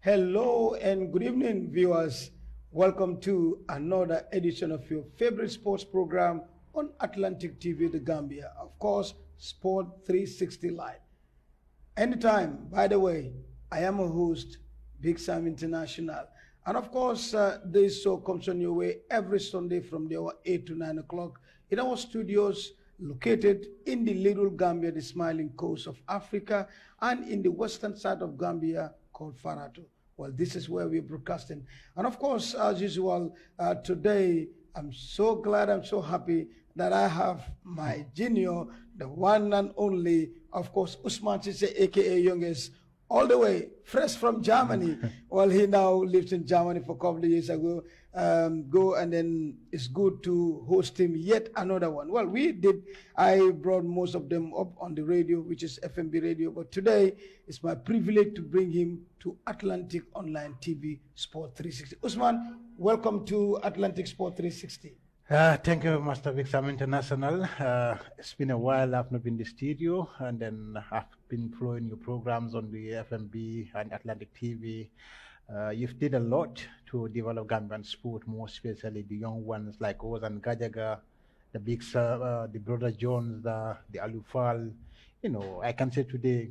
Hello and good evening, viewers. Welcome to another edition of your favorite sports program on Atlantic TV, the Gambia. Of course, Sport 360 Live. Anytime, by the way, I am a host, Big Sam International. And of course, this show comes on your way every Sunday from the hour 8 to 9 o'clock in our studios located in the Little Gambia, the smiling coast of Africa, and in the western side of Gambia called Farato. Well, this is where we're broadcasting. And of course, as usual, today, I'm so glad, I'm so happy that I have my junior, the one and only, of course, Usman Sise, aka Youngest, all the way fresh from Germany. Well, he now lives in Germany for a couple of years ago. And then it's good to host him yet another one. Well, I brought most of them up on the radio, which is FMB radio, but today it's my privilege to bring him to Atlantic Online TV Sport 360. Usman, welcome to Atlantic Sport 360. Thank you, Master Vixam International. It's been a while I've not been in the studio, and then I've been following your programs on the FMB and Atlantic TV. You've did a lot to develop Gambian sport, more especially the young ones like Oz and Gajaga, the big sir, the brother Jones, the Alufal. You know, I can say today,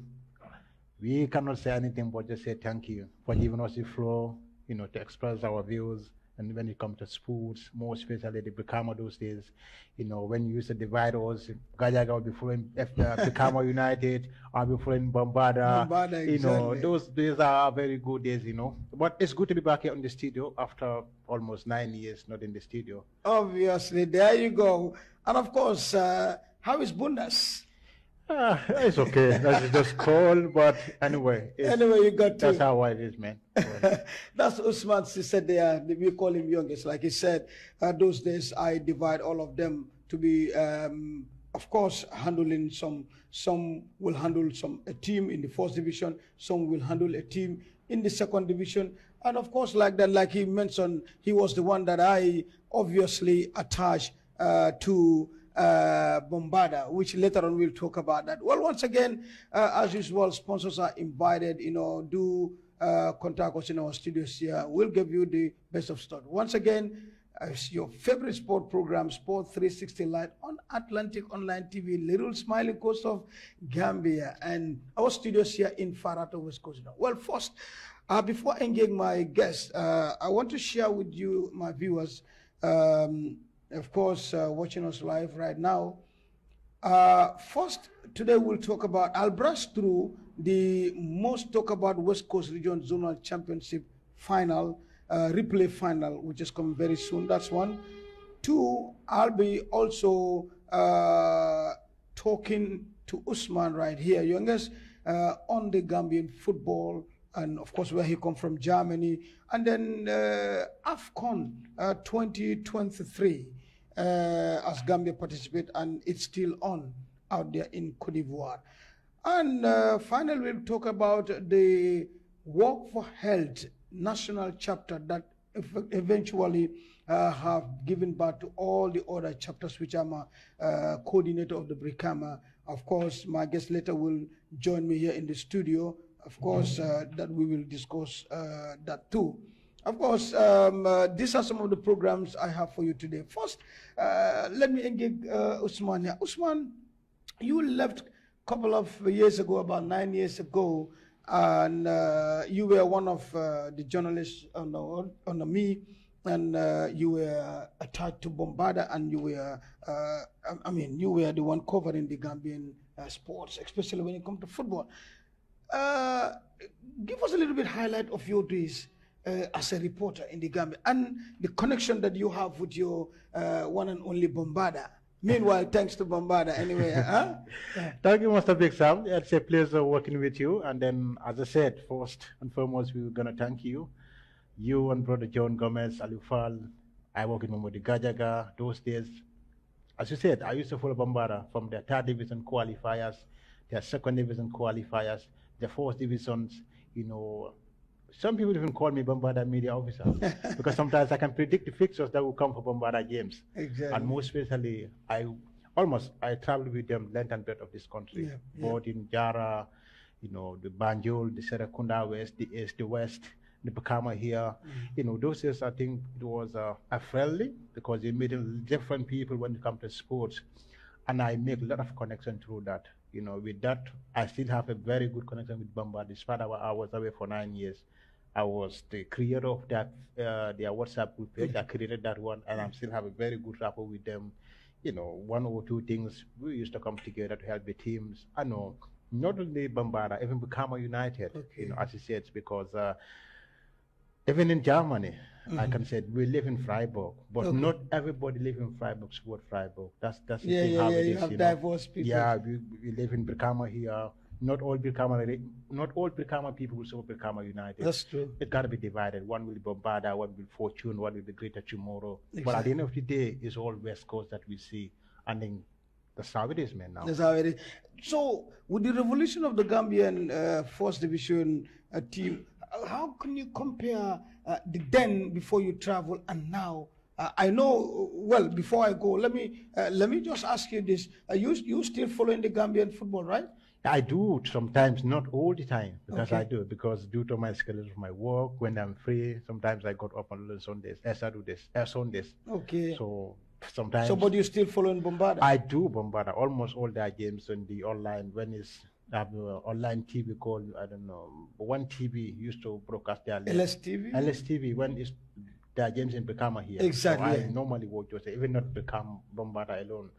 we cannot say anything but just say thank you for giving us the floor, you know, to express our views. And when it comes to sports, more especially the Brikama those days, you know, when you used to divide us, Gajaga will be following Brikama United, I'll be following Bombada. Bombada, you know, exactly. those days are very good days, you know. But it's good to be back here in the studio after almost 9 years not in the studio. Obviously, there you go. And of course, how is Bundas? It's okay. That's just cold, but anyway. Anyway, you got to. That's how it is, man. That's Usman said there. We call him Youngest. Like he said, those days I divide all of them to be, of course, handling some. Some will handle a team in the first division. Some will handle a team in the second division. And of course, like that, like he mentioned, he was the one that I obviously attached to Bombada, which later on we'll talk about that. Well, once again, as usual, sponsors are invited, you know, do contact us in our studios here. We'll give you the best of stuff. Once again, it's your favorite sport program, Sport 360 Live on Atlantic Online TV, Little Smiling Coast of Gambia, and our studios here in Farato, West Coast. Well, first, before I engage my guests, I want to share with you, my viewers, of course, watching us live right now. First, today we'll talk about, I'll brush through the most talk about West Coast Region Zonal Championship final, replay final, which is coming very soon. That's one. Two, I'll be also talking to Usman right here, Youngest, on the Gambian football, and of course where he come from, Germany, and then AFCON 2023 as Gambia participate, and it's still on out there in Cote d'Ivoire. And finally, we'll talk about the Work for Health national chapter that eventually have given birth to all the other chapters, which I'm a coordinator of the Brikama. Of course, my guest later will join me here in the studio. Of course, that we will discuss that too. Of course, these are some of the programs I have for you today. First, let me engage Usman here. Usman, you left a couple of years ago, about 9 years ago, and you were one of the journalists under me, and you were attached to Bombada, and you were, you were the one covering the Gambian sports, especially when it comes to football. Give us a little bit highlight of your days as a reporter in the Gambia and the connection that you have with your one and only Bombada. Meanwhile, thanks to Bombada anyway. Huh? Thank you, Mr. Big Sam. It's a pleasure working with you. And then, as I said, first and foremost, we're going to thank you. You and Brother John Gomez, Alufal, I work in Mamodi Gajaga, those days. As you said, I used to follow Bombada from their third division qualifiers, their second division qualifiers, the fourth divisions, you know. Some people even call me Bombada media officer because sometimes I can predict the fixtures that will come for Bombada games. Exactly. And most especially, I traveled with them length and breadth of this country, both in Jara, you know, the Banjul, the Serekunda West, the East, the West, the Bakama here. You know, those years I think it was a friendly because you meet different people when it comes to sports. And I make a lot of connection through that. You know, with that, I still have a very good connection with Bamba. Despite I was away for 9 years, I was the creator of that, their WhatsApp group page. I created that one, and I still have a very good rapport with them. You know, one or two things, we used to come together to help the teams. I know, not only Bambara, even Bukama United, you know, as he said, because even in Germany, I can say we live in Freiburg, but not everybody live in Freiburg, support Freiburg. That's the thing how it is. You have diverse people. Yeah, we live in Brikama here. Not all Brikama people will support Brikama United. That's true. It got to be divided. One will be Bombarda, one will Fortune, one will be Greater Tomorrow. Exactly. But at the end of the day, it's all West Coast that we see. And then that's how it is, man, now. That's how it is. So, with the revolution of the Gambian First Division team, how can you compare the then before you travel and now? I know, well, before I go, let me just ask you this. You still following the Gambian football, right? I do sometimes, not all the time, because I do, because due to my schedule of my work, when I'm free, sometimes I got up on Sundays, Sundays. Okay. So sometimes. So, but you still following Bombarda? I do Bombarda, almost all their games on the online, when it's online TV called, I don't know, one TV used to broadcast their LSTV? LSTV, when it's their games in Bekama here. Exactly. So I normally watch those, even not Bekama, Bombarda alone.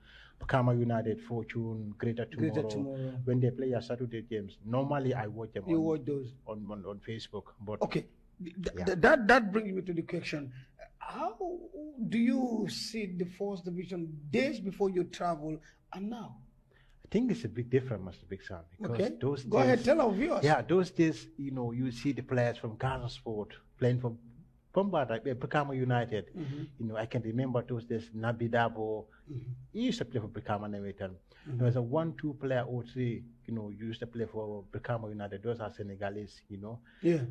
Bekama United, Fortune, Greater Tomorrow. When they play their Saturday games, normally I watch them. You watch those on Facebook. But okay, that brings me to the question: how do you see the First Division days before you travel and now? I think it's a big difference, Mr. Big Sam. Because those Go ahead, tell our viewers. Yeah, those days, you know, you see the players from Gaza Sport playing for Bombarda, Brikama United. You know, I can remember those days, Nabi Dabo. He used to play for Brikama and everything. There was a 1-2 player or 3, you know, used to play for Brikama United. Those are Senegalese, you know. Yeah.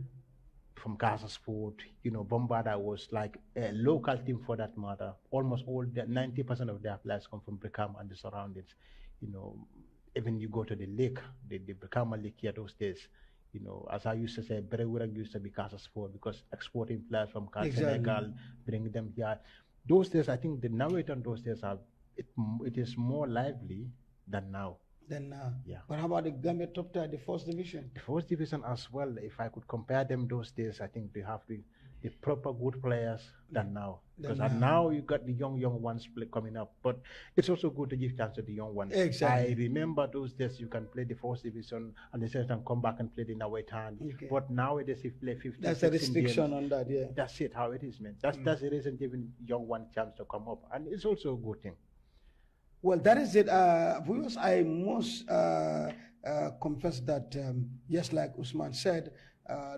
From Gaza Sport, you know, Bombarda was like a local team for that matter. Almost all, 90% of their players come from Brikama and the surroundings. You know, even you go to the lake, the Brikama lake here those days, you know, as I used to say, Berewurang used to be Gaza Sport because exporting players from Senegal, bringing them here. Those days, I think the narrator on those days, it is more lively than now. Yeah. But how about the Gambia top tier, the First Division? The First Division as well, if I could compare them those days, I think they have the proper good players than now. Because now you got the young ones coming up. But it's also good to give chance to the young ones. Exactly. I remember those days you can play the First Division and the second time come back and play the Nawaitan. But nowadays if you play 15, that's a restriction on that, yeah. That's it, how it is, man. That's the reason giving young one chance to come up. And it's also a good thing. Well, that is it. Viewers, I must confess that, yes, like Usman said,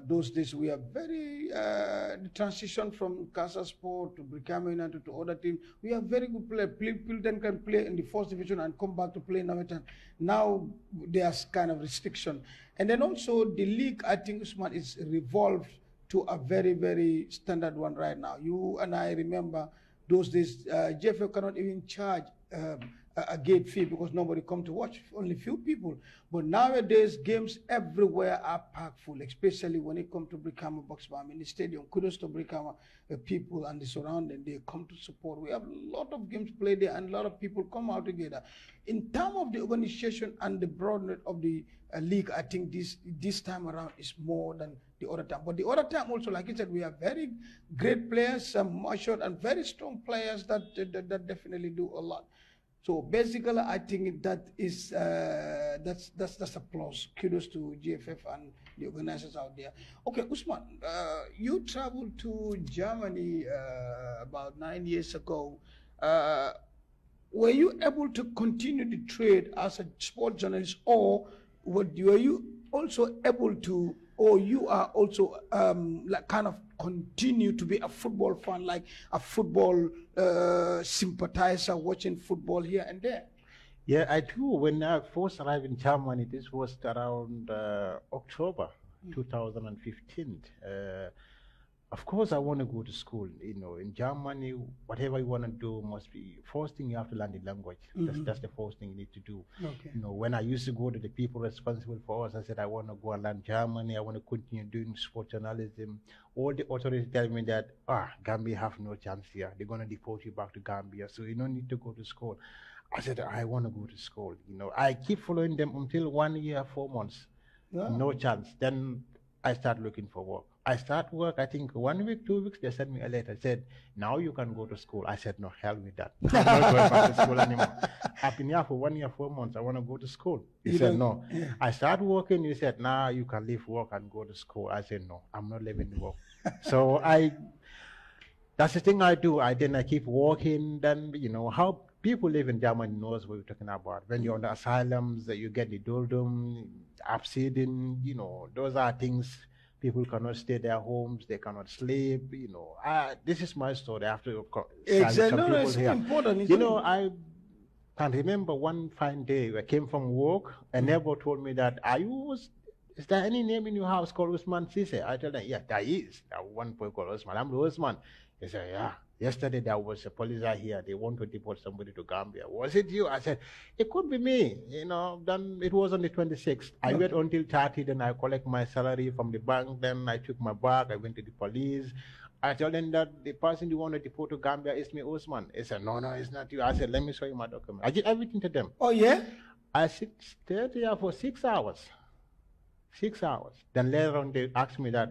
those days we are very, the transition from Casa Sport to Brikama United to other teams, we are very good players. People then can play in the First Division and come back to play in Nametan. Now there's kind of restriction. And then also the league, I think, Usman, is revolved to a very, very standard one right now. You and I remember those days, JFF cannot even charge a gate fee because nobody come to watch, only few people. But nowadays, games everywhere are packed full, especially when it comes to Brikama Boxbam in the stadium. Kudos to Brikama people and the surrounding, they come to support. We have a lot of games played there and a lot of people come out together. In terms of the organization and the broadness of the league, I think this time around is more than the other time. But the other time also, like I said, we have very great players, some matured and very strong players that definitely do a lot. So basically, I think that is that's applause. Kudos to GFF and the organizers out there. Okay, Usman, you traveled to Germany about 9 years ago. Were you able to continue the trade as a sport journalist, or were you also able to, or you are also like kind of continue to be a football fan, like a football sympathizer, watching football here and there? Yeah, I do. When I first arrived in Germany, this was around October 2015. Of course, I want to go to school. You know, in Germany, whatever you want to do must be first thing you have to learn the language. That's the first thing you need to do. Okay. You know, when I used to go to the people responsible for us, I said I want to go and learn Germany. I want to continue doing sport journalism. All the authorities tell me that Gambia have no chance here. They're gonna deport you back to Gambia, so you don't need to go to school. I said I want to go to school. You know, I keep following them until 1 year, 4 months. Wow. No chance. Then I start looking for work. I start work, I think 1 week, 2 weeks, they sent me a letter, said, now you can go to school. I said, no, hell with that. I'm not going back to school anymore. I've been here for 1 year, 4 months. I want to go to school. He said, no. Yeah. I start working. He said, nah, you can leave work and go to school. I said, no, I'm not leaving work. So that's the thing I do. I keep working. Then, you know, how people live in Germany knows what we're talking about. When you're on the asylums, you get the doldrum, absiding, you know, those are things. People cannot stay their homes, they cannot sleep, you know. This is my story. I have to exactly. No, it's important. You know, I can remember one fine day I came from work, a neighbor told me that, is there any name in your house called Usman Sise? I told him, yeah, there is. There one boy called Usman. I'm the Usman. He said, yeah. Yesterday there was a police here. They want to deport somebody to Gambia. Was it you? I said, it could be me. You know, then it was on the 26th. I wait until 30, then I collect my salary from the bank. Then I took my bag. I went to the police. I told them that the person you want to deport to Gambia is me, Usman. He said, no, it's not you. I said, let me show you my document. I did everything to them. Oh, yeah? I stayed there for 6 hours. 6 hours. Then later on, they asked me that,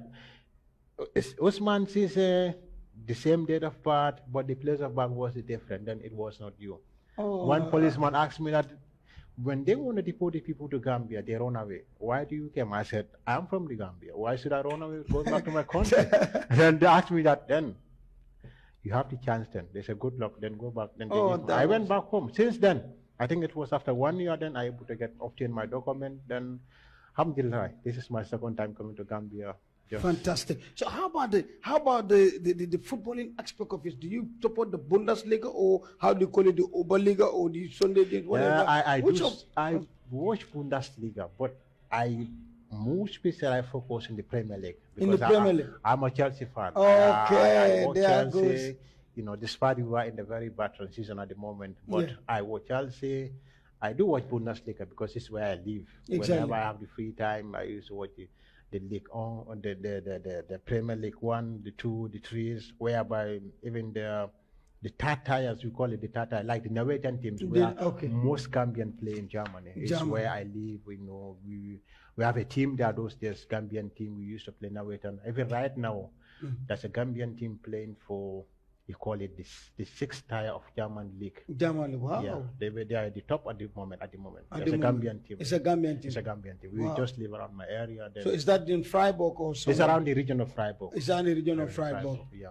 Usman says, the same date of birth, but the place of birth was different, then it was not you. Oh. One policeman asked me that when they want to deport the people to Gambia, they run away. Why do you come? I said, I'm from the Gambia. Why should I run away, go back to my country? And then they asked me that, then you have the chance then. They said, good luck, then go back. Then I went back home. Since then, I think it was after 1 year, then I able to obtain my document. Then, alhamdulillah, this is my second time coming to Gambia. Yes. Fantastic. So how about the footballing aspect of it? Do you support the Bundesliga, or how do you call it, the Oberliga, or the Sunday games, whatever? I watch Bundesliga, but most especially I focus in the Premier League. In the Premier League? I'm a Chelsea fan. Okay, I watch Chelsea. You know, despite we are in a very bad transition at the moment, but I watch Chelsea. I do watch Bundesliga because it's where I live. Exactly. Whenever I have the free time, I used to watch the League on the Premier League 1, the 2, the 3s, whereby even the third tier, as we call it, the third tier, like the Norwegian teams, where most Gambian play in Germany. It's where I live. You know, we have a team there those days, Gambian team. We used to play Norwegian. Even right now, there's a Gambian team playing for, you call it the 6th tier of German league. German, wow. Yeah, they are at the top at the moment. It's a Gambian team. It's a Gambian team. It's a Gambian team. We just live around my area. So is that in Freiburg or somewhere? It's around the region of Freiburg. It's around the region of Freiburg. Yeah.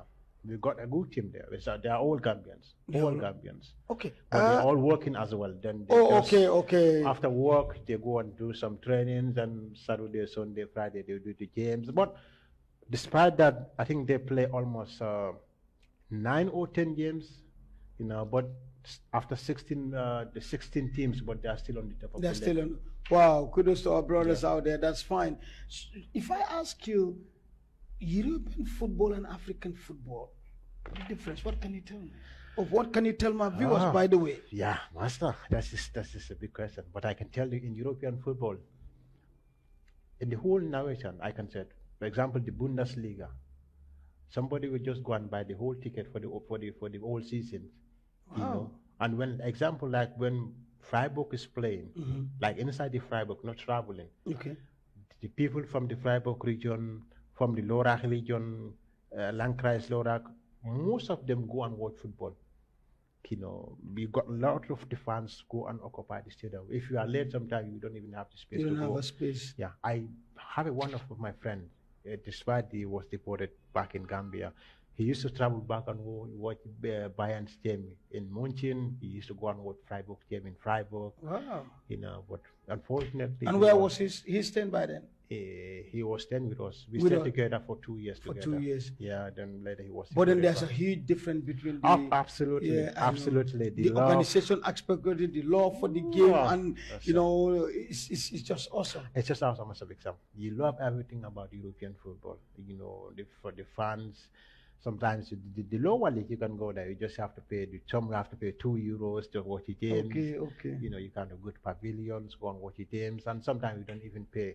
We got a good team there. They are all Gambians. All Gambians. Okay. But they're all working as well. Then okay. After work, they go and do some trainings, and Saturday, Sunday, Friday, they do the games. But despite that, I think they play almost 9 or 10 games, you know, but after 16 teams, but they are still on the top of the league. They're still on. Wow, kudos to our brothers out there. That's fine. If I ask you, European football and African football, the difference, what can you tell me? Or what can you tell my viewers, by the way? Yeah, master, that's a big question. But I can tell you, in European football, in the whole nation, I can say, for example, the Bundesliga, somebody will just go and buy the whole ticket for the whole season. Wow. You know? And when, example, like when Freiburg is playing, like inside the Freiburg, not traveling. Okay. The people from the Freiburg region, from the Lorach region, Landkreis Lorach, most of them go and watch football. You know, we got a lot of the fans go and occupy the stadium. If you are late, sometimes you don't even have the space to go. You don't have a space. Yeah, I have one of my friends. Despite he was deported back in Gambia, he used to travel back and watch Bayern's game in München. He used to go and watch Freiburg game in Freiburg. Wow. You know, but unfortunately. And where was he staying by then? He was then with us. We With stayed us. together for 2 years For together. 2 years. Yeah, then later he was. But then there's a huge difference between the Absolutely, yeah, I know. absolutely. The love, organization aspect of it, the love for the game, and That's you know, it's just awesome. It's just awesome, Mr. Big Sam. You love everything about European football. You know, for the fans. Sometimes the lower league you can go there. You just have to pay. Some you have to pay €2 to watch the games. Okay, okay. You know, you can have good pavilions, go and watch the games, and sometimes you don't even pay.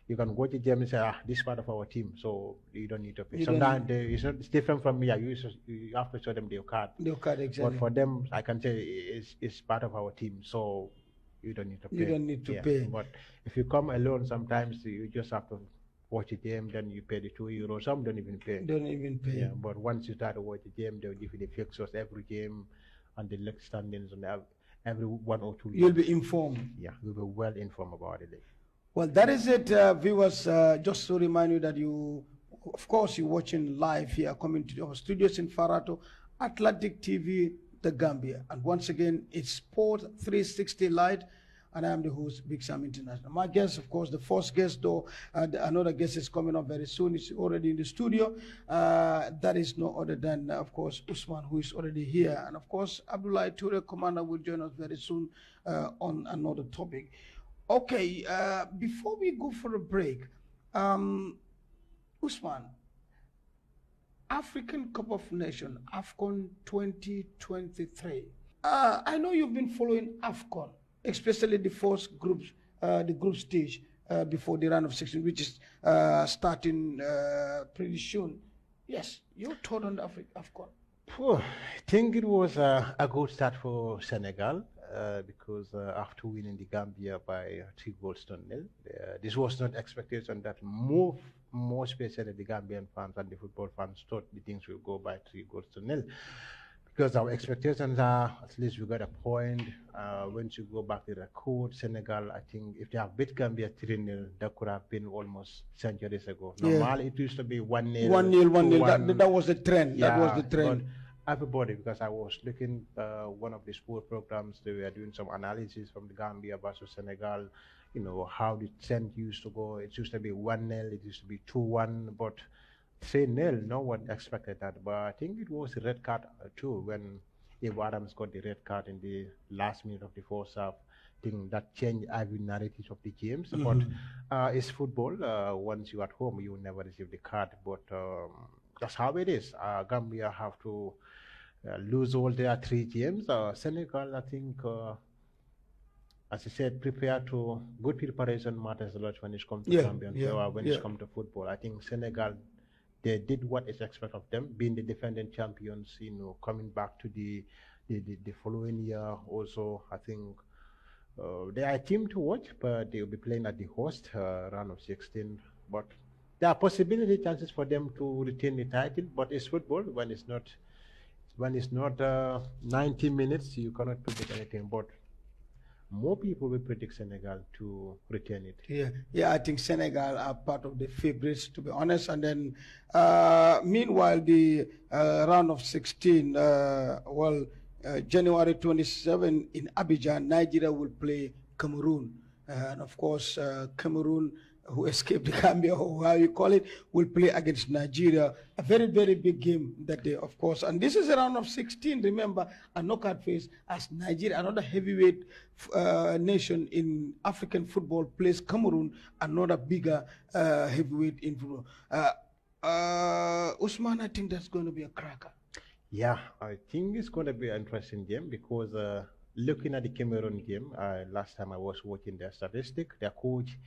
You can watch the game and say, this is part of our team, so you don't need to pay. Sometimes it's different from me. You have to show them their card. Their card, exactly. But for them, I can say it's part of our team, so you don't need to pay. You don't need to pay. But if you come alone, sometimes you just have to watch the game, then you pay the €2. Some don't even pay. Don't even pay. Yeah, but once you start to watch the game, they'll give you the fixtures every game and the leg standings on every 1 or 2 years. You'll be informed. Yeah, you'll be well informed about it. Well, that is it, viewers. Just to remind you that you, of course, you're watching live here, coming to our studios in Farato, Atlantic TV, the Gambia. And once again, it's Sport 360 Live. And I am the host, Big Sam International. My guest, of course, the first guest, though, another guest is coming up very soon. He's already in the studio. That is no other than, of course, Usman, who is already here. And, of course, Abdullah Toure, Commander, will join us very soon on another topic. Okay, before we go for a break, Usman, African Cup of Nations, AFCON 2023. I know you've been following AFCON, especially the first groups, the group stage before the round of 16, which is starting pretty soon. Yes, your thought on the AFCON? I think it was a good start for Senegal because after winning the Gambia by 3 goals to nil, this was not expectation that more especially the Gambian fans and the football fans thought the things will go by 3 goals to nil. Because our expectations are at least we got a point. Once you go back to the record, Senegal, I think if they have beat Gambia 3-0, that could have been almost centuries ago. Normally it used to be 1-0. 1-0. That was the trend. Yeah, that was the trend. Everybody, because I was looking one of the sport programs, they were doing some analysis from the Gambia versus Senegal, you know, how the trend used to go. It used to be 1-0, it used to be 2-1, but 3-0, no one expected that. But I think it was a red card too when Eva Adams got the red card in the last minute of the first half. I think that changed every narrative of the games. But it's football. Once you're at home, you will never receive the card. But that's how it is. Gambia have to lose all their 3 games. Senegal, I think, as I said, good preparation matters a lot when it comes to Gambia. When it comes to football, I think Senegal, they did what is expected of them, being the defending champions, you know, coming back to the following year. Also, I think they are a team to watch, but they will be playing at the host round of 16. But there are chances for them to retain the title, but it's football. When it's not 90 minutes, you cannot predict anything. But more people will predict Senegal to retain it. Yeah, I think Senegal are part of the favorites, to be honest. And then, meanwhile, the round of 16, January 27 in Abidjan, Nigeria will play Cameroon. And of course, Cameroon, who escaped the Gambia, or how you call it, will play against Nigeria. A very, very big game that day, of course. And this is a round of 16, remember, a knockout phase, as Nigeria, another heavyweight nation in African football, plays Cameroon, another bigger heavyweight in football. Usman, I think that's going to be a cracker. Yeah, I think it's going to be an interesting game because looking at the Cameroon game, last time I was watching their statistic, their coach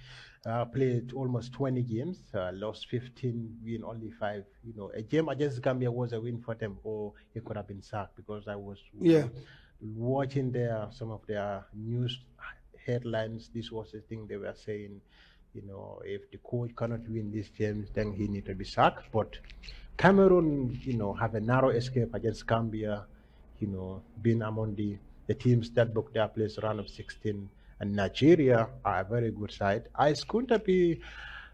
played almost 20 games, lost 15, win only 5. You know, a game against Gambia was a win for them, or it could have been sacked because I was watching some of their news headlines. This was the thing they were saying. You know, if the coach cannot win these games, then he need to be sacked. But Cameroon, you know, have a narrow escape against Gambia. You know, being among the teams that booked their place round of 16, and Nigeria are a very good side. It's going to be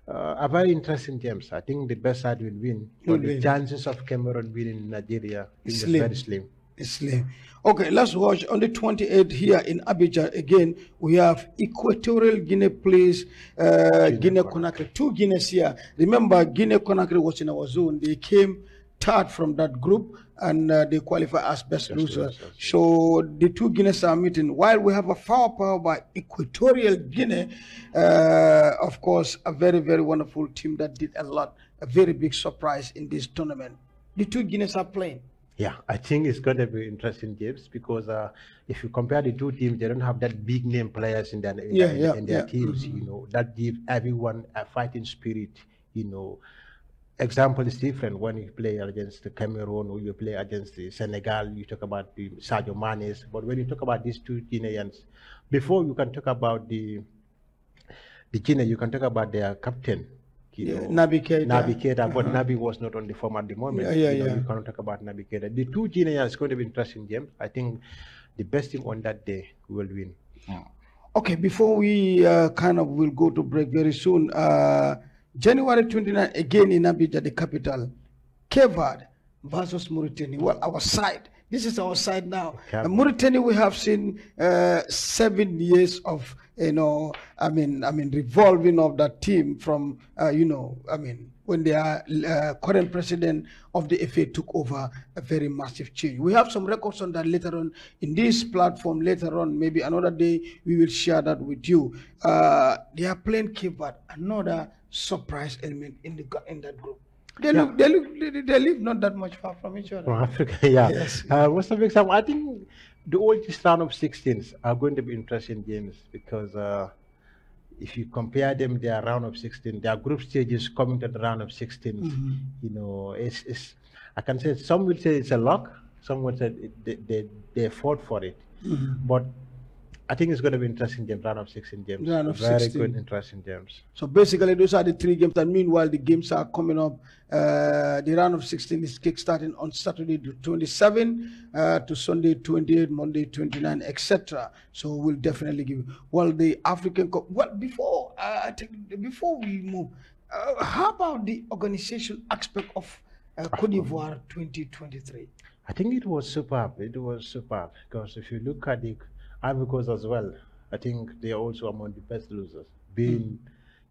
a very interesting game. I think the best side will win, but the chances of Cameroon winning Nigeria is very slim. Slim. Okay, let's watch on the 28th here in Abidjan. Again, we have Equatorial Guinea plays Guinea-Conakry. Two Guineas here. Remember, Guinea-Conakry was in our zone. They came third from that group and they qualify as best losers. So the two Guineas are meeting. While we have a firepower by Equatorial Guinea, of course, a very, very wonderful team that did a lot. A very big surprise in this tournament. The two Guineas are playing. Yeah, I think it's going to be interesting games because if you compare the two teams, they don't have that big name players in their teams. You know, that gives everyone a fighting spirit. You know, example is different when you play against the Cameroon or you play against the Senegal. You talk about the Sadio Manes, but when you talk about these two Guineans, before you can talk about the Guinea, you can talk about their captain. Naby Keita, but Naby was not on the form at the moment. You cannot talk about Naby Keita. The two Guineans is going to be interesting game. I think the best team on that day will win. Okay, before we will go to break very soon, January 29 again in Abidjan, the capital, Cape Verde versus Mauritania. Well, our side. This is our side now. Mauritania, we have seen 7 years of revolving of that team from when their current president of the FA took over, a very massive change. We have some records on that later on in this platform. Later on, maybe another day, we will share that with you. They are playing Cape Verde, another surprise element in that group. They live not that much far from each other. From Africa, yeah. Yes. What's the big example? I think the oldest round of 16s are going to be interesting games because if you compare them, their round of 16, their group stages coming to the round of 16, you know, it's I can say some will say it's a lock, some will say they fought for it, but I think it's going to be interesting game, round of 16 games. Very good, interesting games. So basically, those are the 3 games. And meanwhile, the games are coming up. The round of 16 is kickstarting on Saturday the 27 to Sunday 28, Monday 29, etc. So we'll definitely give. Well, the African Cup. Well, before we move, how about the organization aspect of Côte d'Ivoire 2023? I think it was superb. It was superb because if you look at the Ivory Coast as well, I think they are also among the best losers, being,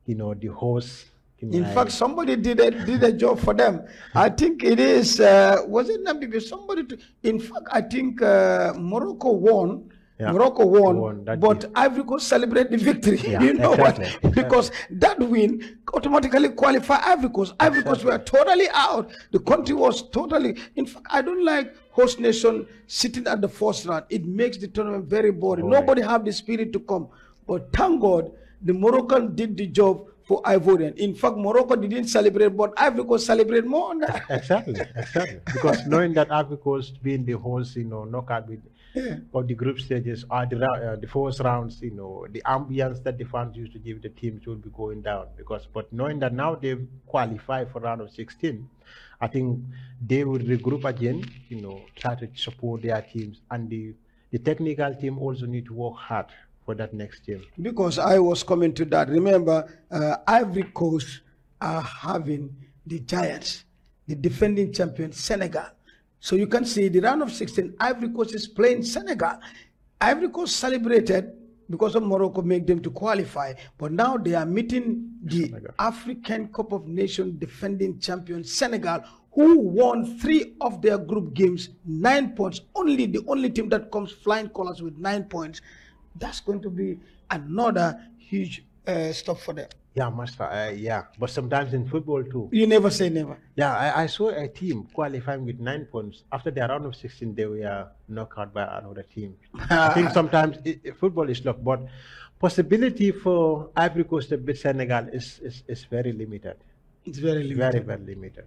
the host. In fact, somebody did a job for them. I think it is, was it Namibia? In fact, I think Morocco won. Yeah. Morocco won, but Ivory Coast celebrate the victory. Yeah, you know exactly. what? Because that win automatically qualified Ivory Coast. Ivory Coast were totally out. The country was totally. In fact, I don't like host nation sitting at the first round. It makes the tournament very boring. Nobody have the spirit to come. But thank God, the Moroccan did the job for Ivorian. In fact, Morocco didn't celebrate, but Ivory Coast celebrate more on that. Exactly. Because knowing that Ivory Coast being the host, knockout with of the group stages or the first rounds, the ambience that the fans used to give the teams will be going down. But knowing that now they qualify for round of 16, I think they will regroup again, try to support their teams, and the technical team also need to work hard for that next game. Because I was coming to that. Remember, Ivory Coast are having the Giants, the defending champion, Senegal. So you can see the round of 16, Ivory Coast is playing Senegal. Ivory Coast celebrated because of Morocco make them to qualify, but now they are meeting the Senegal. African Cup of Nations defending champion Senegal, who won 3 of their group games, 9 points. The only team that comes flying colors with 9 points. That's going to be another huge stuff for them. Yeah, Master. But sometimes in football too. You never say never. Yeah, I saw a team qualifying with 9 points. After the round of 16, they were knocked out by another team. I think sometimes football is luck, but possibility for Ivory Coast to beat Senegal is very limited. It's very limited. Very, very limited.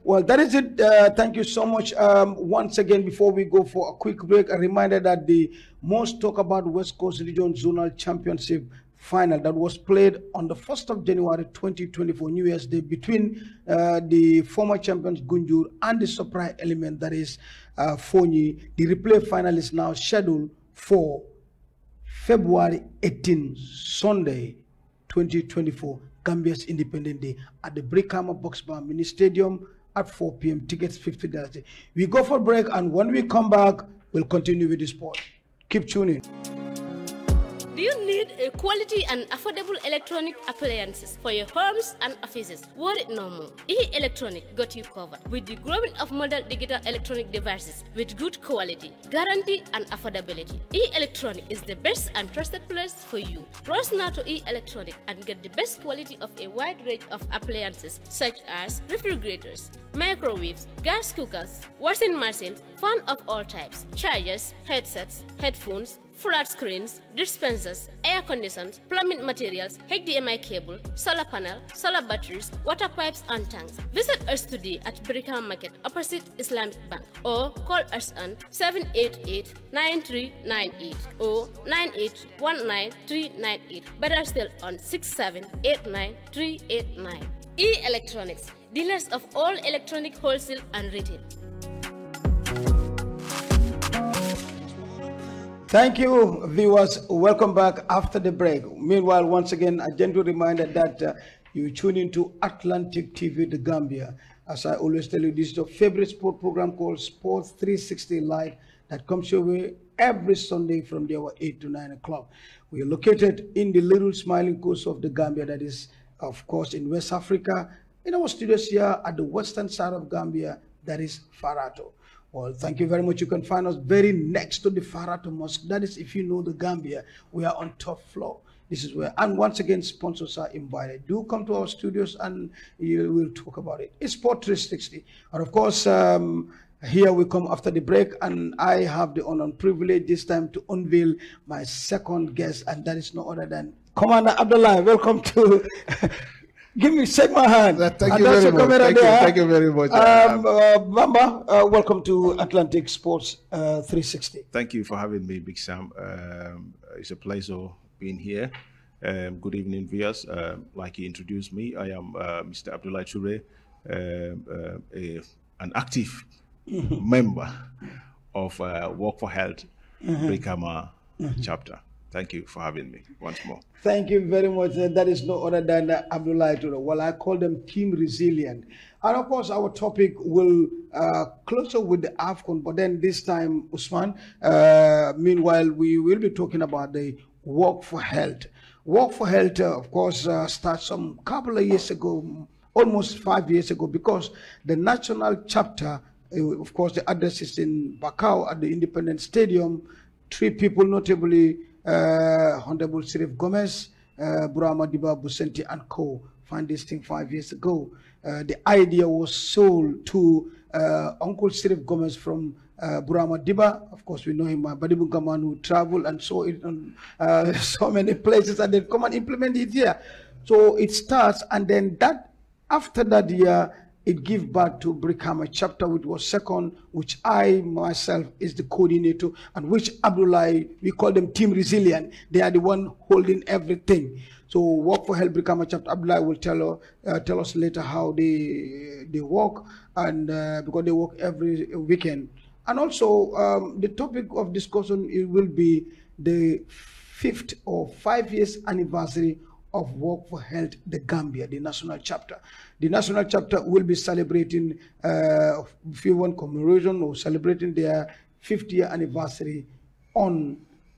Well, that is it. Thank you so much. Once again, before we go for a quick break, a reminder that the most talked about West Coast Region Zonal Championship final that was played on the 1st of January 2024, New Year's Day, between the former champions Gunjur and the surprise element that is Fonyi. The replay final is now scheduled for February 18, Sunday 2024, Gambia's Independent Day at the Brikama Box Bar Mini Stadium, at 4 p.m. Tickets $50. We go for break, and when we come back, we'll continue with the sport. Keep tuning. Do you need a quality and affordable electronic appliances for your homes and offices? Worry no more. E-Electronic got you covered with the growing of modern digital electronic devices with good quality, guarantee, and affordability. E-Electronic is the best and trusted place for you. Browse now to E-Electronic and get the best quality of a wide range of appliances such as refrigerators, microwaves, gas cookers, washing machines, fan of all types, chargers, headsets, headphones, flat screens, dispensers, air conditioners, plumbing materials, HDMI cable, solar panel, solar batteries, water pipes, and tanks. Visit us today at Brikama Market opposite Islamic Bank or call us on 788-9398 or 9819-398. Better still on 6789-389. E-Electronics, dealers of all electronic wholesale and retail. Thank you, viewers. Welcome back after the break. Meanwhile, once again, a gentle reminder that you tune into Atlantic TV, the Gambia. As I always tell you, this is your favorite sport program called Sports 360 Live that comes your way every Sunday from the hour 8 to 9 o'clock. We are located in the little smiling coast of the Gambia, that is, of course, in West Africa. In our studios here at the western side of Gambia, that is Farato. Well, thank you very much. You can find us very next to the Farato Mosque. That is, if you know the Gambia, we are on top floor. This is where, and once again, sponsors are invited. Do come to our studios and you will talk about it. It's Sport 360. And of course, here we come after the break, and I have the honor and privilege this time to unveil my second guest, and that is no other than Commander Abdullah. Welcome to... shake my hand. Thank you very much. Thank you very much. Bamba, welcome to Atlantic Sports 360. Thank you for having me, Big Sam. It's a pleasure being here. Good evening, viewers. Like you introduced me, I am Mr. Abdullah Toure, an active member of Work for Health Brikama chapter. Thank you for having me once more. Thank you very much. That is no other than Abdullah Toure. Well, I call them Team Resilient. And of course, our topic will closer with the AFCON, but then this time, Usman, meanwhile, we will be talking about the Work for Health. Work for Health, of course, starts some couple of years ago, almost 5 years ago, because the national chapter, of course, the address is in Bakau at the Independence Stadium. 3 people, notably Honorable Sirif Gomez, Burama Diba Busenti and co. Found this thing 5 years ago. The idea was sold to Uncle Sirif Gomez from Burama Diba. Of course, we know him, Badibu Gaman, who traveled and saw it on so many places, and then come and implement it here. So it starts, and then that after that year, it gives birth to Brikama chapter, which was second, which I myself is the coordinator, and which Abdullah, we call them Team Resilient. They are the one holding everything. So Work for Health Brikama chapter, Abdullah will tell us later how they work, and because they work every weekend. And also the topic of discussion, it will be the 5th or 5 years anniversary of Work for Health, the Gambia, the national chapter. The national chapter will be celebrating, if you want commemoration or celebrating their 50th year anniversary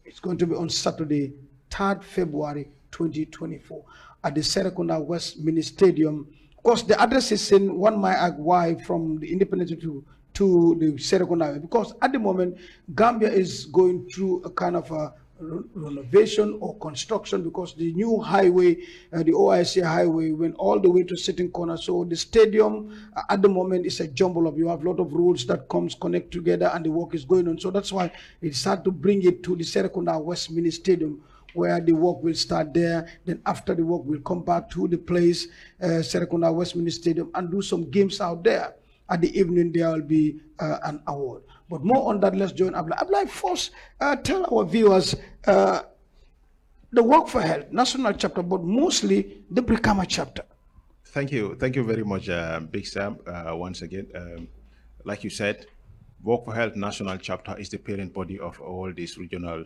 it's going to be on Saturday, 3rd February 2024 at the Serekunda West Mini Stadium. Of course, the address is in 1 Mile Y from the Independence to the Serekunda, because at the moment, Gambia is going through a kind of a renovation or construction, because the new highway, the OIC highway, went all the way to Sitting Corner. So the stadium at the moment is a jumble of, you have a lot of roads that connect together, and the work is going on. So that's why it's hard to bring it to the Serekunda West Mini Stadium, where the work will start there. Then after the work, we'll come back to the place, Serekunda West Mini Stadium, and do some games out there. At the evening, there will be an award. But more on that, let's join Abdullah. Abdullah, first, tell our viewers the Work for Health national chapter, but mostly the Brikama chapter. Thank you very much, Big Sam. Once again, like you said, Work for Health national chapter is the parent body of all these regional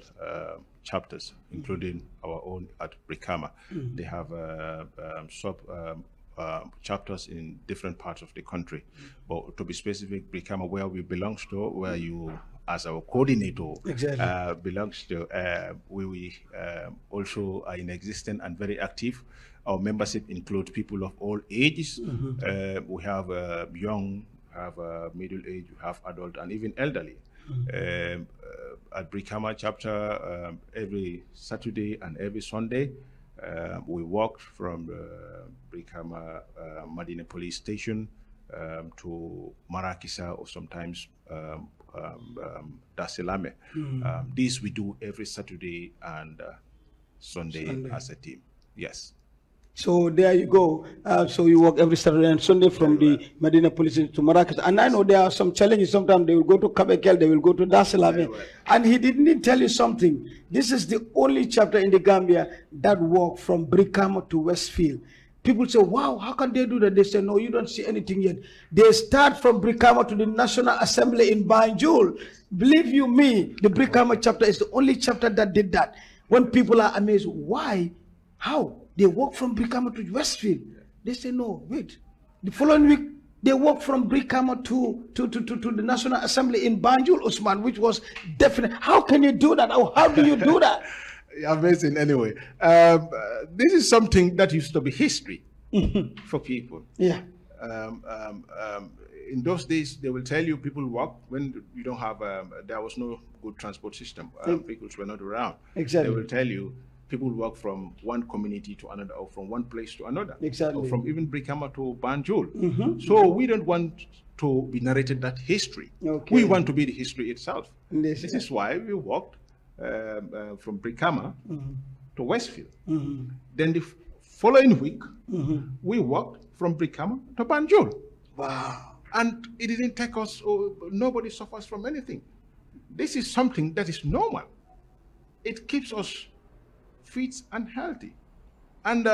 chapters, including our own at Brikama. They have chapters in different parts of the country. But to be specific, Brikama, where we belong to, where you, as our coordinator, belongs to, we also are in existence and very active. Our membership includes people of all ages. We have young, have middle age, we have adult, and even elderly. At Brikama chapter, every Saturday and every Sunday, we walk from Brikama Madina police station to Marakisa, or sometimes Daselame. This we do every Saturday and Sunday as a team. Yes. So there you go. So you work every Saturday and Sunday from the Medina Police to Maracas. And I know there are some challenges. Sometimes they will go to Kabekel, they will go to Daselame. And he didn't tell you something. This is the only chapter in the Gambia that walk from Brikama to Westfield. People say, wow, how can they do that? They say, no, you don't see anything yet. They start from Brikama to the National Assembly in Banjul. Believe you me, the Brikama chapter is the only chapter that did that. When people are amazed, why? How? They walk from Brikama to Westfield. They say, no, wait. The following week, they walk from Brikama to the National Assembly in Banjul, Usman, which was definite. How can you do that? How do you do that? Amazing. Anyway, this is something that used to be history for people. Yeah. In those days, they will tell you people walk when you don't have, there was no good transport system. Vehicles were not around. Exactly. They will tell you people walk from one community to another, or from one place to another. Exactly. Or from even Brikama to Banjul. So we don't want to be narrated that history. Okay. We want to be the history itself. This is why we walked from Brikama to Westfield. Then the following week, we walked from Brikama to Banjul. Wow. And it didn't take us, nobody suffers from anything. This is something that is normal. It keeps us fit and healthy. And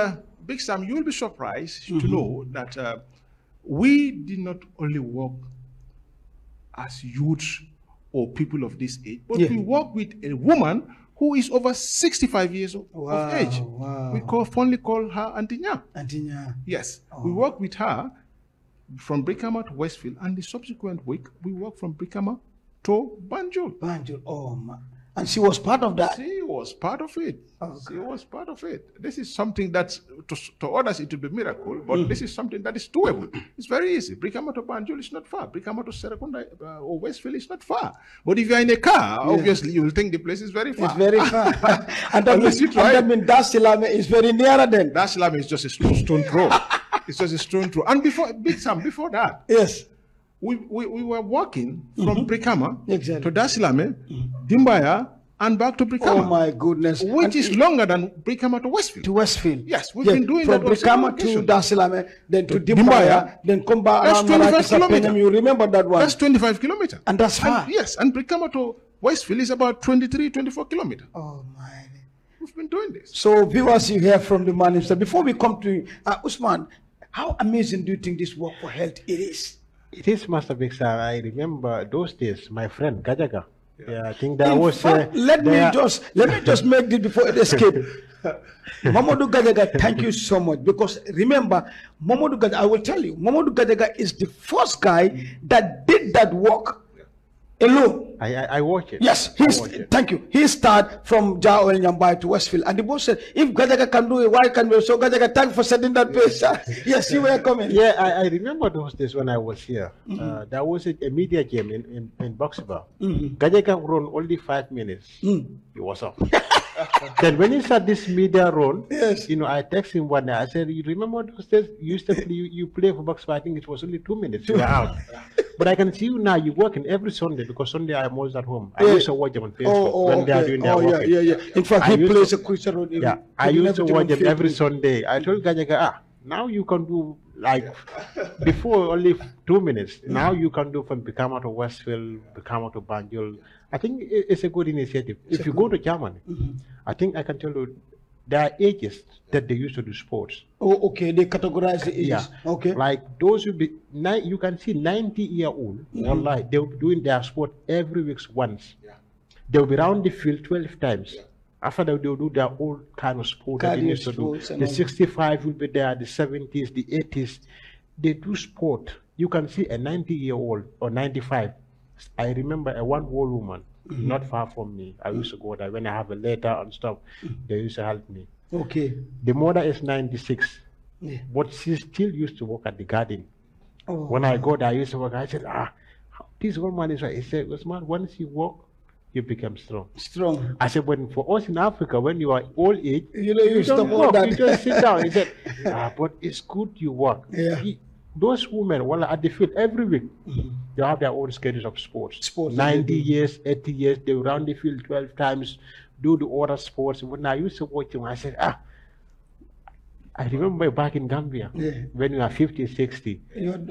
Big Sam, you'll be surprised to know that we did not only work as youths or people of this age, but we work with a woman who is over 65 years of age. Wow. We fondly call her Antinya. Antinya. Yes. We work with her from Brikama to Westfield, and the subsequent week, we work from Brikama to Banjul. Banjul, oh man. And she was part of that? She was part of it. Okay. She was part of it. This is something that, to others, it will be a miracle, but this is something that is doable. It's very easy. Brikama to Banjul is not far. Brikama to Serekunda or Westfield is not far. But if you're in a car, obviously you will think the place is very far. It's very far. And that means Dasilame is very nearer then. Dasilame is just a stone throw. It's just a stone throw. And before that, yes, we were walking from Brikama to Dasilame, Dimbaya, and back to Brikama. Oh my goodness. Which is longer than Brikama to Westfield. To Westfield. Yes, we've been doing from that. From Brikama to Dasilame, then to Dimbaya, then come back. That's 25 kilometers. You remember that one? That's 25 kilometers. And that's far. Yes, and Brikama to Westfield is about 23, 24 kilometers. Oh my. We've been doing this. So viewers, you hear from the man himself. Before we come to Usman, how amazing do you think this work for health it is? It is, Master Big Sir. I remember those days, my friend Gajaga. Yeah, I think that was. Let me just make this before it escapes. Mamadou Gajaga, thank you so much, because remember, Mamadou Gajaga, I will tell you, Mamadou Gajaga is the first guy that did that work alone. I watch it. Yes, thank you. He started from Jao El Nyambai to Westfield, and the boss said, if Gajaga can do it, why can't we? So Gajaga, thank you for setting that pace. Yes, you were coming. Yeah, I remember those days when I was here. There was a media game in Boxbar. Gajaga run only 5 minutes. He was off. Then when he started this media run, I text him one day. I said, you remember those days you used to play, you play for Boxbar? I think it was only 2 minutes. You were out. But I can see you now, you're working every Sunday, because Sunday I'm always at home. I used to watch them on Facebook when they are doing their work. In fact, he plays a quiz role. I used to watch them every Sunday. I told Gajaga, now you can do, like, before only 2 minutes. Now you can do from Brikama to Westfield, Brikama to Banjul. I think it's a good initiative. If you go to Germany, I think I can tell you, there are ages that they used to do sports. Oh, okay. They categorize the ages. Yeah. Okay. Like those will be, you can see 90-year-old, they'll be doing their sport every week once. They'll be around the field 12 times. After that, they'll do their own kind of sport that they used to do. The 65 will be there, the 70s, the 80s. They do sport. You can see a 90-year-old or 95. I remember a one-old woman, not far from me. I used to go there when I have a letter and stuff. They used to help me. Okay. The mother is 96, but she still used to work at the garden. When I go there, I used to work. I said, this woman is right. He said, Usman, once you work, you become strong. Strong. I said, but for us in Africa, when you are old age, you don't work, you just sit down. He said, but it's good you work. Yeah. Those women, well, at the field every week, they have their own schedules of sports. 90 years, 80 years, they round the field 12 times, do the other sports. When I used to watch them, I said, I remember back in Gambia, when you are 50, 60,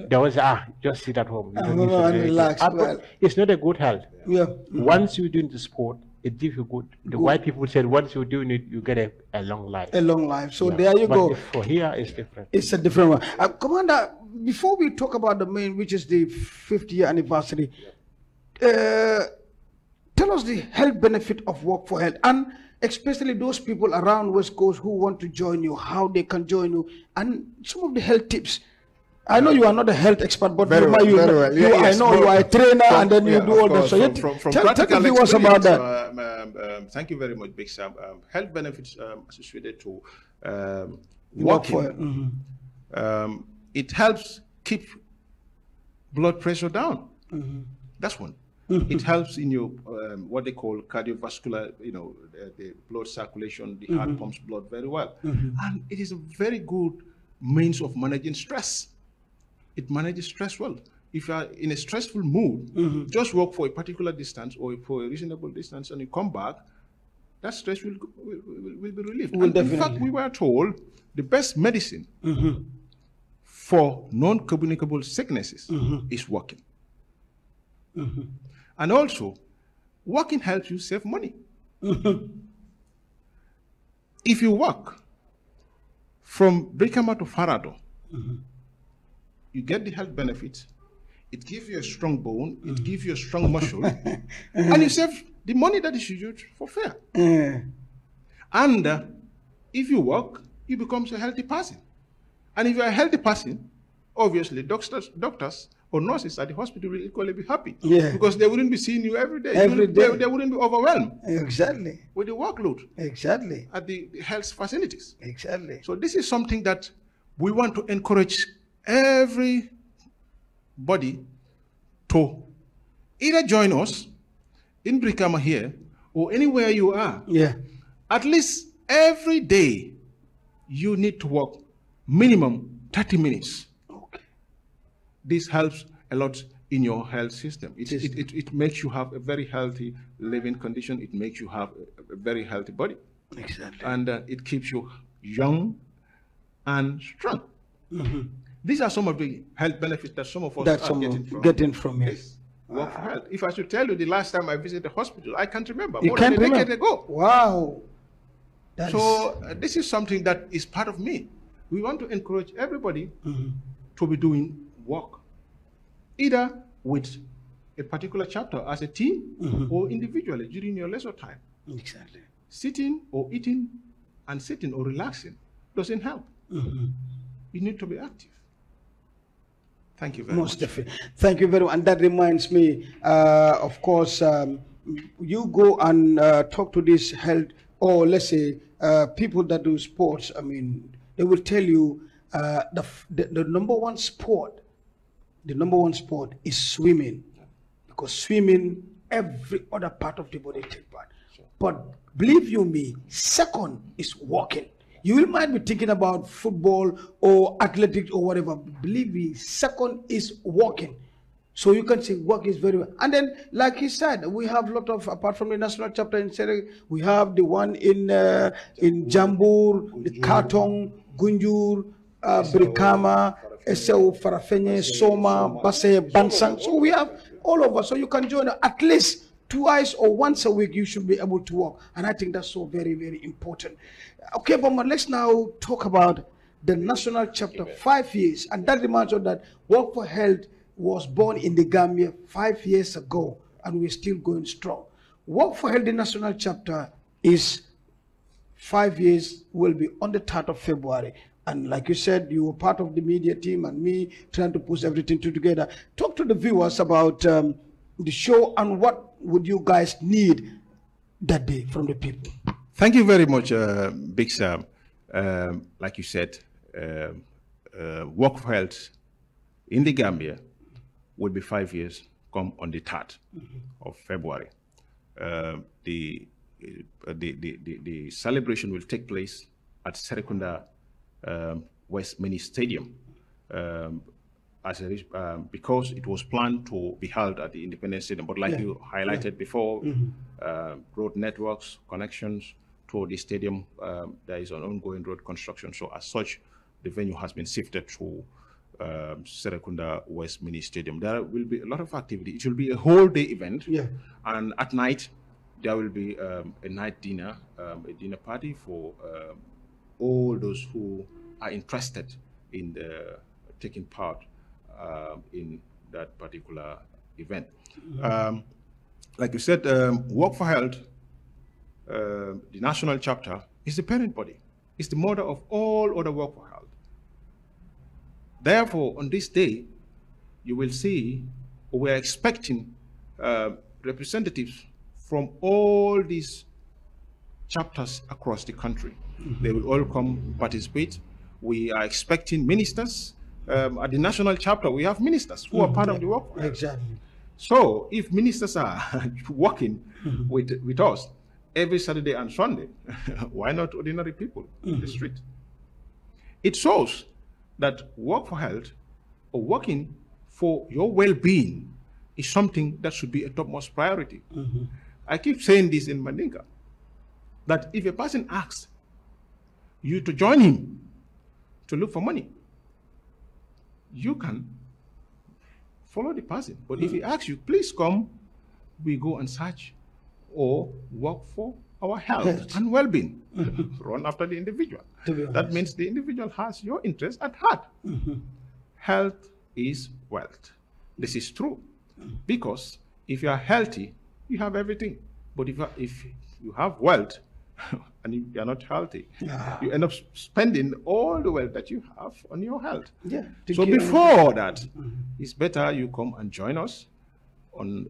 there was, just sit at home. Relax. It's not a good health. Yeah. Once you're doing the sport, it gives you good. The white people said once you're doing it, you get a long life. A long life. So there you go. For here, it's different. It's a different one. Commander, before we talk about the main, which is the 50th anniversary, tell us the health benefit of Work for Health, and especially those people around West Coast who want to join you, how they can join you, and some of the health tips. I know you are not a health expert, but I know you are a trainer, and then you do all that. So tell the viewers about that. Thank you very much, Big Sam. Health benefits associated to walking. It helps keep blood pressure down. That's one. It helps in your what they call cardiovascular, the blood circulation. The heart pumps blood very well, and it is a very good means of managing stress. It manages stress well. If you are in a stressful mood, just walk for a particular distance or for a reasonable distance, and you come back, that stress will be relieved. And in fact, we were told the best medicine for non-communicable sicknesses is walking. And also, walking helps you save money. If you walk from Brikama to Farado, you get the health benefits. It gives you a strong bone. It gives you a strong muscle. And you save the money that is used for fare. And if you walk, you become a healthy person. And if you're a healthy person, obviously doctors or nurses at the hospital will equally be happy. Because they wouldn't be seeing you every day. They wouldn't be overwhelmed. Exactly. With the workload. Exactly. At the health facilities. Exactly. So this is something that we want to encourage everybody to either join us in Brikama here or anywhere you are. At least every day you need to walk minimum 30 minutes. This helps a lot in your health system. It makes you have a very healthy living condition. It makes you have a very healthy body. Exactly. And it keeps you young and strong. These are some of the health benefits that some of us are getting from it. Work for Health. If I should tell you the last time I visited the hospital, I can't remember. More than a decade ago. Wow. This is something that is part of me. We want to encourage everybody to be doing work, either with a particular chapter as a team or individually during your leisure time. Exactly. Sitting or eating and sitting or relaxing doesn't help. You need to be active. Thank you very much. Most definitely. Thank you very much. And that reminds me, of course, you go and talk to this health, or let's say people that do sports. I mean, they will tell you the number one sport is swimming, because swimming, every other part of the body take part. But believe you me, second is walking. You might be thinking about football or athletics or whatever. Believe me, second is walking. So you can see work is very well. And then, like he said, we have a lot of, apart from the national chapter in Serek, we have the one in Jambur, the Katong, Gunjur, Brikama, Esau, Farafenye, Soma, Basse, Bansang. So we have all over. So you can join at least twice or once a week. You should be able to walk. And I think that's so very, very important. Okay, but let's now talk about the national chapter, 5 years. And that reminds us that Work for Health was born in the Gambia 5 years ago, and we're still going strong. Work for Health, the national chapter, is 5 years will be on the 3rd of February. And like you said, you were part of the media team and me trying to push everything together. Talk to the viewers about the show and what would you guys need that day from the people. Thank you very much, Big Sam. Like you said, Work for Health in the Gambia will be 5 years come on the 3rd of February. The celebration will take place at Serekunda West Mini Stadium because it was planned to be held at the Independence Stadium. But like you highlighted before, road networks, connections to the stadium, there is an ongoing road construction. So as such, the venue has been shifted to Serekunda West Mini Stadium. There will be a lot of activity. It will be a whole day event. And at night, there will be a night dinner, a dinner party for all those who are interested in taking part in that particular event. Like you said, Work for Health, the national chapter, is the parent body. It's the mother of all other Work for Health. Therefore, on this day, you will see, we're expecting representatives from all these chapters across the country. They will all come participate. We are expecting ministers. At the national chapter, we have ministers who are part of the Work for Health. Exactly. So if ministers are working with us every Saturday and Sunday, why not ordinary people in the street? It shows that Work for Health or working for your well-being is something that should be a topmost priority. I keep saying this in Mandinka, that if a person asks you to join him to look for money, you can follow the person. But if he asks you, please come, we go and search or work for our health and well-being, run after the individual. That means the individual has your interest at heart. Health is wealth. This is true. Because if you are healthy, you have everything. But if you have wealth and you are not healthy, you end up spending all the wealth that you have on your health. So before that, it's better you come and join us on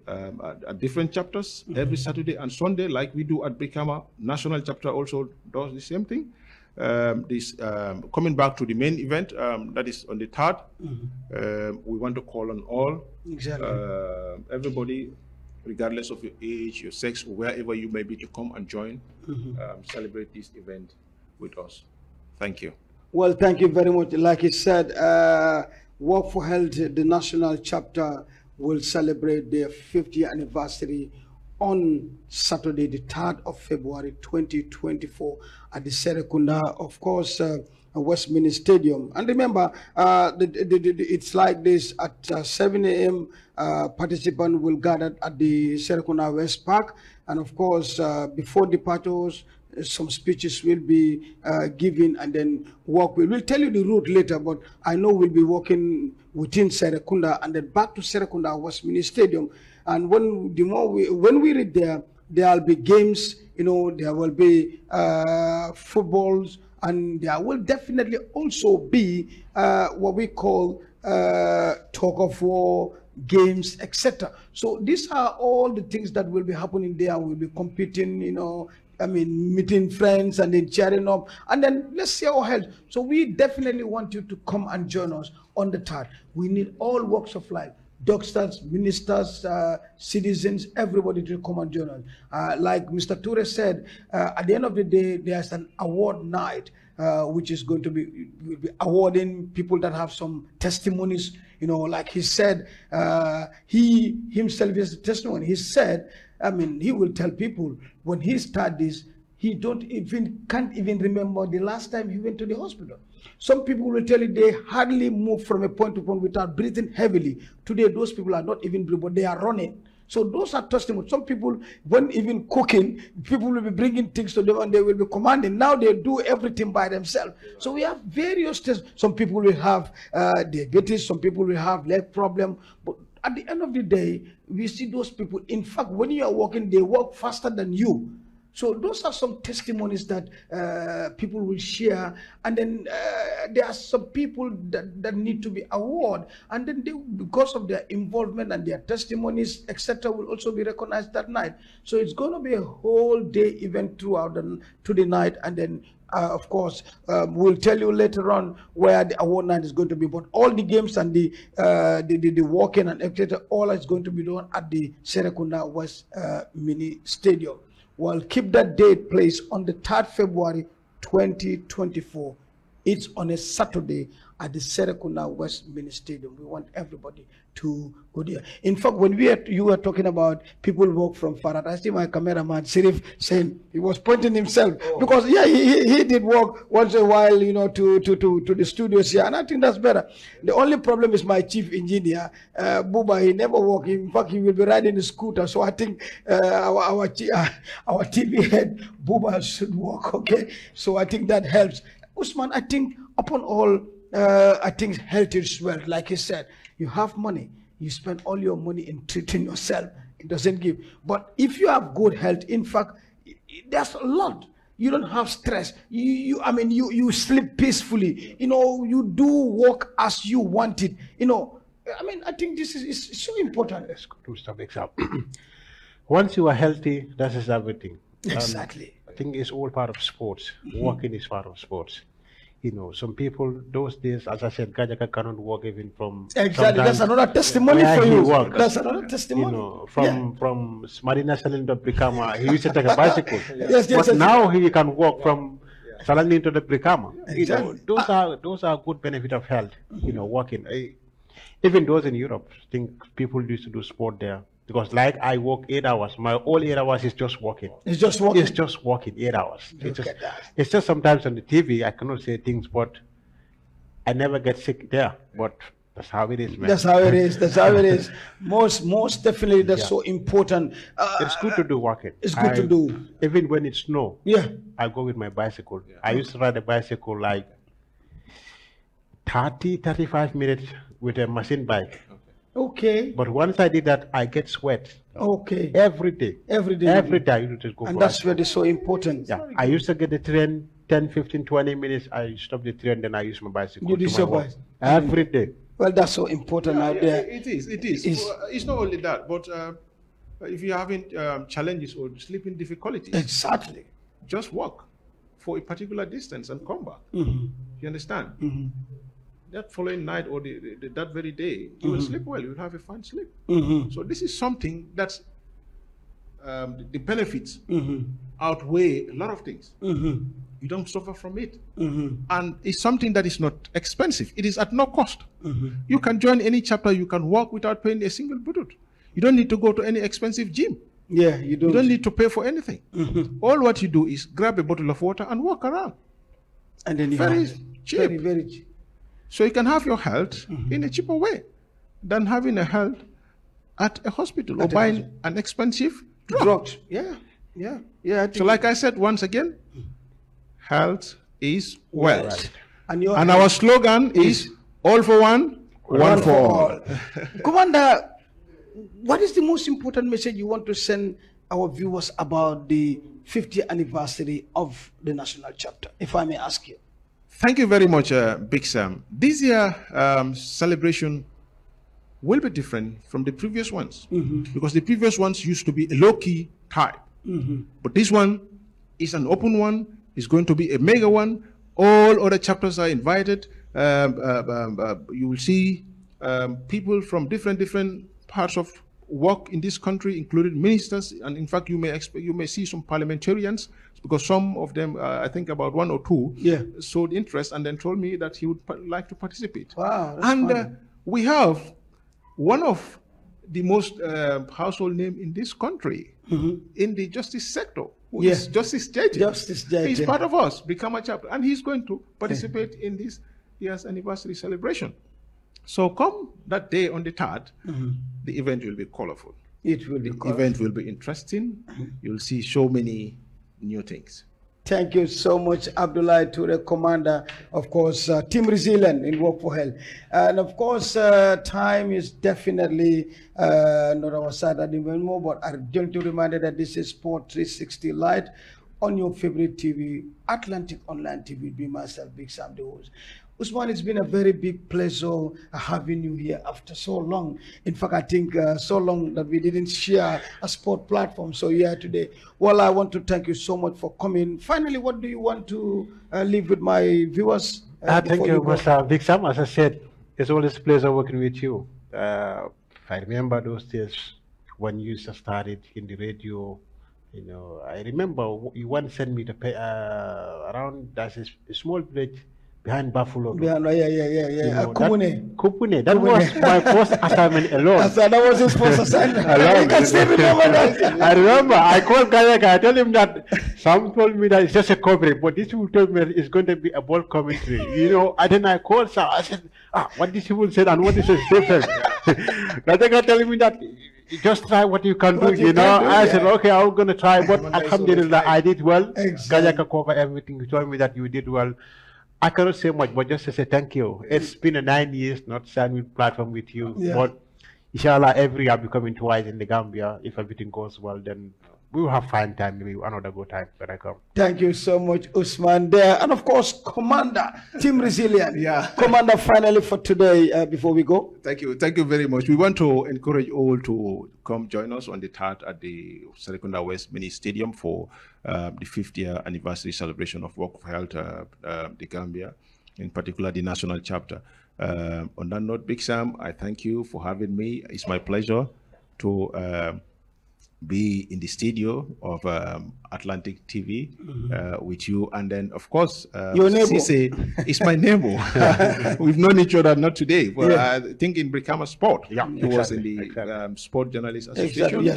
at different chapters every Saturday and Sunday, like we do at Brikama. National chapter also does the same thing. Coming back to the main event, that is on the 3rd, we want to call on all, everybody, regardless of your age, your sex, or wherever you may be, to come and join, celebrate this event with us. Thank you. Well, thank you very much. Like I said, Work for Health, the national chapter, will celebrate their 50th anniversary on Saturday, the 3rd of February 2024 at the Serekunda, of course, West Mini Stadium. And remember, it's like this: at 7 a.m., participants will gather at the Serekunda West Park. And of course, before departures, some speeches will be given, and then we'll tell you the route later, but I know we'll be walking within Serekunda and then back to Serekunda West Mini Stadium. And when we reach there, there'll be games, there will be footballs, and there will definitely also be what we call talk of war, games, etc. So these are all the things that will be happening there. We'll be competing, meeting friends and then cheering up, and then let's see our health. So we definitely want you to come and join us on the 3rd. We need all walks of life: doctors, ministers, citizens, everybody to come and join us. Like Mr. Ture said, at the end of the day, there's an award night, which is going to be, we'll be awarding people that have some testimonies. Like he said, he himself is a testimony. He said, he will tell people when he started this, he can't even remember the last time he went to the hospital. Some people will tell you they hardly move from a point to point without breathing heavily. Today, those people are not even breathing, but they are running. So those are testimonies. Some people, when even cooking, people will be bringing things to them and they will be commanding. Now they do everything by themselves. So we have various tests. Some people will have diabetes. Some people will have leg problem. But at the end of the day, we see those people. In fact, when you are walking, they walk faster than you. So those are some testimonies that people will share, and then there are some people that need to be awarded, and then they, because of their involvement and their testimonies, etc., will also be recognized that night. So it's going to be a whole day event throughout to the night, and then of course, we'll tell you later on where the award night is going to be. But all the games and the walking and etc., all is going to be done at the Serekunda West Mini Stadium. We'll keep that date placed on the 3rd February 2024. It's on a Saturday at the Serekunda West Mini Stadium. We want everybody to go there. In fact, when you were talking about people walk from Farad, I see my cameraman Sirif saying, he was pointing himself, because yeah, he did walk once in a while, you know, to the studios here, and I think that's better. The only problem is my chief engineer, Buba. He never walk. In fact, he will be riding the scooter. So I think our TV head Buba should walk. Okay, so I think that helps. Usman, I think upon all, I think health is wealth. Like you said, you have money, you spend all your money in treating yourself. It doesn't give. But if you have good health, in fact, there's a lot. You don't have stress. You sleep peacefully. You know, you do work as you want it. You know, I think this is so important. Let's go to some example. Once you are healthy, that is everything. Exactly. I think it's all part of sports. Walking is part of sports. You know, some people those days, as I said, Gajaka cannot walk even from. Exactly, that's another testimony for you. That's another testimony. You know, from Marina Salin to Brikama, he used to take a bicycle. Yes, but now he can walk from Salani to the Brikama. Exactly. You know, those are good benefit of health. You know, walking. Even those in Europe, I think people used to do sport there. Because like I walk 8 hours, my all 8 hours is just walking. It's just walking. It's just walking 8 hours. It's just sometimes on the TV I cannot say things, but I never get sick there. But that's how it is, man. That's how it is. That's how it is. Most definitely, that's so important. It's good to do walking. It's good to do. Even when it's snow. Yeah. I go with my bicycle. I used to ride a bicycle like 35 minutes with a machine bike. Okay. But once I did that, I get sweat. Okay. Every day. Every day. Every day I used to go. And that's where it's so important. Yeah. I used to get the train 10, 15, 20 minutes. I stop the train, then I use my bicycle. You use your bicycle. Every day. Well, that's so important out there. It is. It's not only that, but if you're having challenges or sleeping difficulties, exactly, just walk for a particular distance and come back. You understand? That following night or that very day, you will sleep well. You will have a fine sleep. So this is something that's the benefits outweigh a lot of things. You don't suffer from it, and it's something that is not expensive. It is at no cost. You can join any chapter. You can walk without paying a single budut. You don't need to go to any expensive gym. Yeah, you don't. You don't need to pay for anything. All what you do is grab a bottle of water and walk around. And then you very cheap. Very, very cheap. So you can have your health in a cheaper way than having a health at a hospital or buying an expensive drug. Yeah. So like I said, once again, health is wealth. Right. And our slogan is all for one, one for all. Commander, what is the most important message you want to send our viewers about the 50th anniversary of the national chapter, if I may ask you? Thank you very much, Big Sam. This year celebration will be different from the previous ones because the previous ones used to be a low-key type. But this one is an open one. It's going to be a mega one. All other chapters are invited. You will see people from different parts of work in this country, including ministers, and in fact, you may see some parliamentarians, because some of them, I think about one or two, showed interest and then told me that he would like to participate. Wow! And we have one of the most household name in this country in the justice sector, who is Justice Jaji. Justice Jaji. He's part of us, become a chapter, and he's going to participate in this year's anniversary celebration. So come that day on the 3rd, the event will be colorful. It will be colorful. The event will be interesting. You'll see so many new things. Thank you so much, Abdullah Toure, Commander, of course, Team Resilient in Work for Health. And of course, time is definitely not our side anymore, but I'm going to remind you that this is Sport 360 Light on your favorite TV, Atlantic Online TV, be myself, Big Sam, the host. Usman, it's been a very big pleasure having you here after so long. In fact, I think so long that we didn't share a sport platform. So yeah, today. Well, I want to thank you so much for coming. Finally, what do you want to leave with my viewers? Thank you, Mr. Big Sam. As I said, it's always a pleasure working with you. I remember those days when you started in the radio. You know, I remember you once sent me the around that's a small village behind Buffalo. Yeah. Kupune. Kupune. That was my first assignment alone. That was his first assignment. I can still remember that. I remember. I called Kayaka. I told him that some told me that it's just a coverage, but this people told me that it's going to be a ball commentary. You know, and then I called Sam. I said, what these people said and what is different. Kayaka telling me that just try what you can do, you know. I said, okay, I'm going to try, but alhamdulillah, I did well. Kayaka covered everything. You told me that you did well. I cannot say much, but just to say thank you. It's been 9 years not signing platform with you, but inshallah, every year I'll be coming twice in the Gambia. If everything goes well, then we will have fine time, maybe another good time when I come. Thank you so much, Usman there. And of course, Commander, Team Resilient. Commander, finally for today, before we go. Thank you very much. We want to encourage all to come join us on the 3rd at the Serekunda West Mini Stadium for the 50th year anniversary celebration of Work for Health, the Gambia, in particular the national chapter. On that note, Big Sam, I thank you for having me. It's my pleasure to be in the studio of Atlantic TV with you, and then of course your neighbor. Cisse is my neighbor. We've known each other not today, but I think in Brikama Sport. He was in the Sport Journalists Association,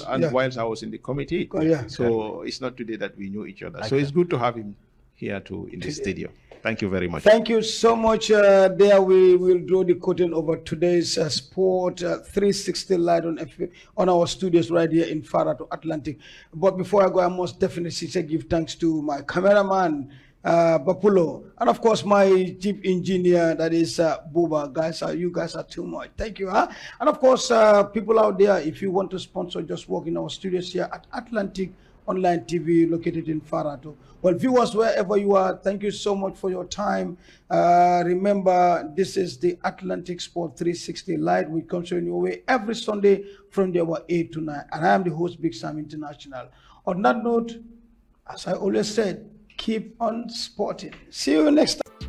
and whilst I was in the committee. So it's not today that we knew each other. So it's good to have him here too in the studio. Thank you very much. Thank you so much. There we will draw the curtain over today's Sport 360 Light on our studios right here in Farah Atlantic. But before I go, I must definitely say give thanks to my cameraman, Bapulo, and of course my chief engineer, that is Buba. Guys, you guys are too much. Thank you. And of course, people out there, if you want to sponsor, just walk in our studios here at Atlantic Online TV located in Farato. Well, viewers, wherever you are, thank you so much for your time. Remember, this is the Atlantic Sport 360 Light. We come to your way every Sunday from the hour 8 to 9. And I am the host, Big Sam International. On that note, as I always said, keep on sporting. See you next time.